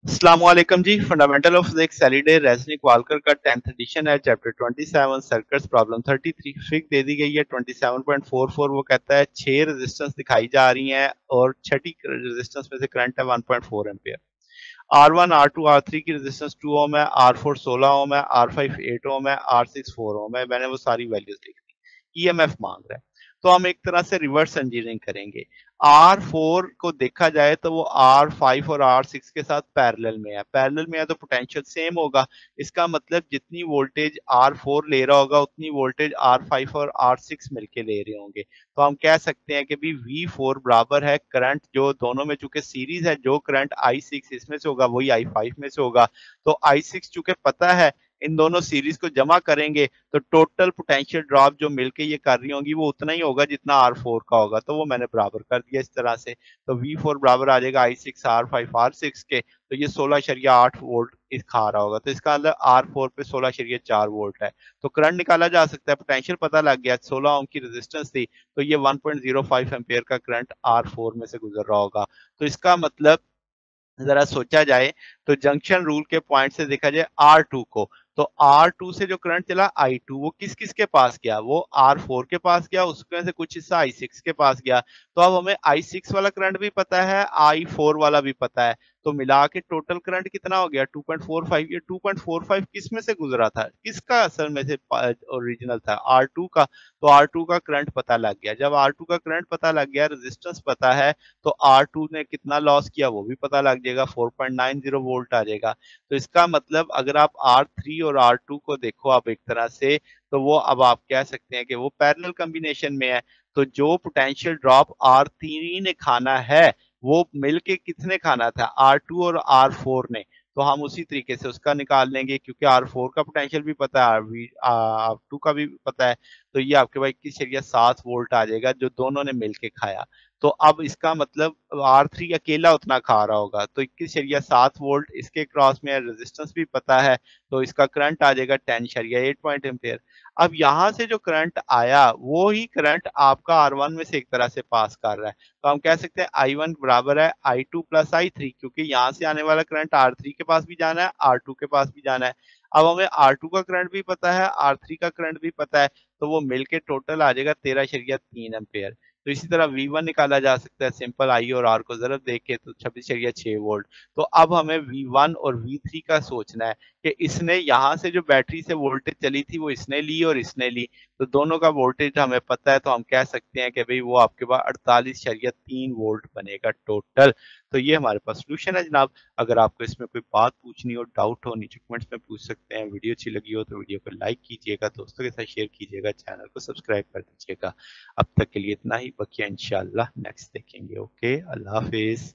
अस्सलामुअलैकुम जी। Fundamental of physics सैटरडे रेजनिक वालकर का 10th एडिशन है। चैप्टर 27 सर्किट्स प्रॉब्लम 33 फिग दे दी गई है 27.44। वो कहता है 6 रेजिस्टेंस दिखाई जा रही हैं और छठी रेजिस्टेंस में से करंट है 1.4 एम्पियर। R1 R2 R3 की रेजिस्टेंस 2 ओम है, R4 16 ओम है, R5 8 ओम है, R6 4 ओम है। मैंने वो सारी वैल्यूज लिख दी। ईएमएफ मांग रहा है तो हम एक तरह से रिवर्स इंजीनियरिंग करेंगे। R4 को देखा जाए तो वो R5 और R6 के साथ पैरेलल में है। पैरेलल में है तो पोटेंशियल सेम होगा। इसका मतलब जितनी वोल्टेज R4 ले रहा होगा उतनी वोल्टेज R5 और R6 मिलके ले रहे होंगे। तो हम कह सकते हैं कि भी V4 बराबर है करंट जो दोनों में चूंकि सीरीज है, जो करंट I6 इसमें से होगा वही I5 में से होगा। तो I6 चूंकि पता है, इन दोनों सीरीज को जमा करेंगे तो टोटल पोटेंशियल ड्रॉप जो मिलके ये कर रही होंगी वो उतना ही होगा जितना R4 का होगा। तो वो मैंने बराबर कर दिया इस तरह से। तो V4 बराबर आ जाएगा I6 R5 R6 के। तो ये 16.8 वोल्ट खा रहा होगा। तो इसका मतलब R4 पे 16.4 वोल्ट है। तो करंट निकाला जा सकता है, पोटेंशियल पता लग गया, 16 ओम की रेजिस्टेंस थी तो ये 1.05 एम्पियर का करंट R4 में से गुजर रहा होगा। तो इसका मतलब जरा सोचा जाए तो जंक्शन रूल के पॉइंट से देखा जाए R2 को, तो R2 से जो करंट चला I2 वो किस किस के पास गया, वो R4 के पास गया, उसमें से कुछ हिस्सा I6 के पास गया। तो अब हमें I6 वाला करंट भी पता है, I4 वाला भी पता है। तो मिला के टोटल करंट कितना हो गया 2.45। ये 2.45 किस में से गुजरा था, किसका असल में से ओरिजिनल था, R2 का। तो R2 का करंट पता लग गया। जब R2 का करंट पता लग गया, रेजिस्टेंस पता है, तो R2 ने कितना लॉस किया वो भी पता लग जाएगा, 4.90 वोल्ट आ जाएगा। तो इसका मतलब अगर आप R3 और R2 को देखो आप एक तरह से, तो वो अब आप कह सकते हैं कि वो पैरेलल कॉम्बिनेशन में है। तो जो पोटेंशियल ड्रॉप R3 ने खाना है वो मिलके किसने खाना था, R2 और R4 ने। तो हम उसी तरीके से उसका निकाल लेंगे क्योंकि R4 का पोटेंशियल भी पता है, R2 का भी पता है। तो ये आपके पास 21.7 वोल्ट आ जाएगा जो दोनों ने मिलके खाया। तो अब इसका मतलब R3 अकेला उतना खा रहा होगा। तो 21.7 वोल्ट इसके क्रॉस में रेजिस्टेंस भी पता है, तो इसका करंट आ जाएगा 10.8 पॉइंट एम्पेयर। अब यहां से जो करंट आया वो ही करंट आपका R1 में से एक तरह से पास कर रहा है। तो हम कह सकते हैं I1 बराबर है I2 प्लस I3, क्योंकि यहाँ से आने वाला करंट R3 के पास भी जाना है, R2 के पास भी जाना है। अब हमें R2 का करंट भी पता है, R3 का करंट भी पता है, तो वो मिलके टोटल आ जाएगा 13.3 एम्पेयर। तो इसी तरह V1 निकाला जा सकता है, सिंपल I और R को जरूर देख के, तो 26.6 वोल्ट। तो अब हमें V1 और V3 का सोचना है कि इसने यहाँ से जो बैटरी से वोल्टेज चली थी वो इसने ली और इसने ली। तो दोनों का वोल्टेज हमें पता है, तो हम कह सकते हैं कि भाई वो आपके पास 48.3 वोल्ट बनेगा टोटल। तो ये हमारे पास सोल्यूशन है जनाब। अगर आपको इसमें कोई बात पूछनी हो, डाउट हो, नीचे कमेंट्स में पूछ सकते हैं। वीडियो अच्छी लगी हो तो वीडियो को लाइक कीजिएगा, दोस्तों के साथ शेयर कीजिएगा, चैनल को सब्सक्राइब कर दीजिएगा। अब तक के लिए इतना ही, बकिया इंशाल्लाह नेक्स्ट देखेंगे। ओके, अल्लाह हाफिज।